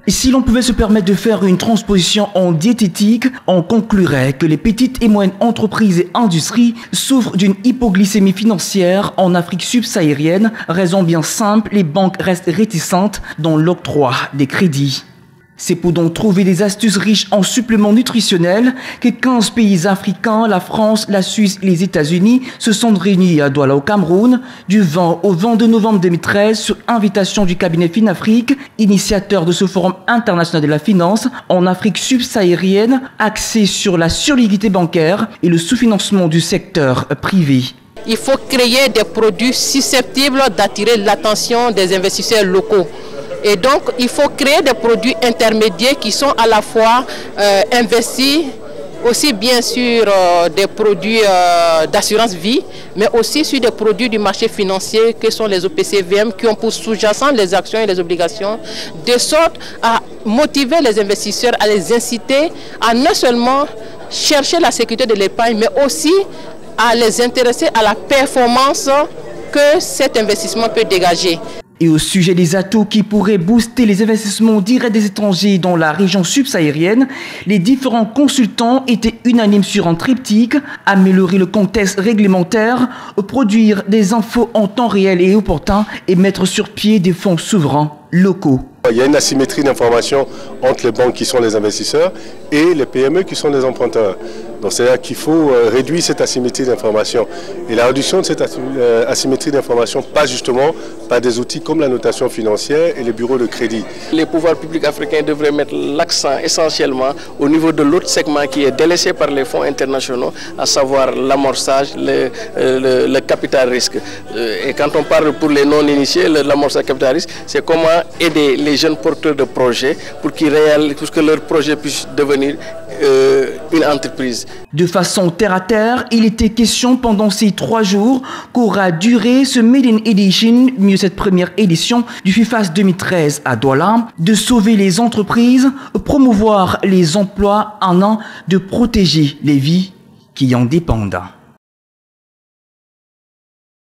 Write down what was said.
Et si l'on pouvait se permettre de faire une transposition en diététique, on conclurait que les petites et moyennes entreprises et industries souffrent d'une hypoglycémie financière en Afrique subsaharienne. Raison bien simple, les banques restent réticentes dans l'octroi des crédits. C'est pour donc trouver des astuces riches en suppléments nutritionnels que 15 pays africains, la France, la Suisse et les États-Unis se sont réunis à Douala au Cameroun du 20 au 22 novembre 2013 sur invitation du cabinet Finafrique, initiateur de ce forum international de la finance en Afrique subsaharienne axé sur la surliquidité bancaire et le sous-financement du secteur privé. Il faut créer des produits susceptibles d'attirer l'attention des investisseurs locaux. Et donc, il faut créer des produits intermédiaires qui sont à la fois investis, aussi bien sur des produits d'assurance vie, mais aussi sur des produits du marché financier que sont les OPCVM qui ont pour sous-jacent les actions et les obligations, de sorte à motiver les investisseurs, à les inciter à non seulement chercher la sécurité de l'épargne, mais aussi à les intéresser à la performance que cet investissement peut dégager. Et au sujet des atouts qui pourraient booster les investissements directs des étrangers dans la région subsaharienne, les différents consultants étaient unanimes sur un triptyque: améliorer le contexte réglementaire, produire des infos en temps réel et opportun et mettre sur pied des fonds souverains locaux. Il y a une asymétrie d'information entre les banques qui sont les investisseurs et les PME qui sont les emprunteurs. Donc c'est-à-dire qu'il faut réduire cette asymétrie d'information. Et la réduction de cette asymétrie d'information passe justement par des outils comme la notation financière et les bureaux de crédit. Les pouvoirs publics africains devraient mettre l'accent essentiellement au niveau de l'autre segment qui est délaissé par les fonds internationaux, à savoir l'amorçage, le capital risque. Et quand on parle pour les non-initiés, l'amorçage capital risque, c'est comment aider les jeunes porteurs de projets pour que leur projet puisse devenir une entreprise. De façon terre à terre, il était question pendant ces 3 jours qu'aura duré ce Made in Edition, mieux cette première édition du FIFAS 2013 à Douala, de sauver les entreprises, promouvoir les emplois en un, de protéger les vies qui en dépendent.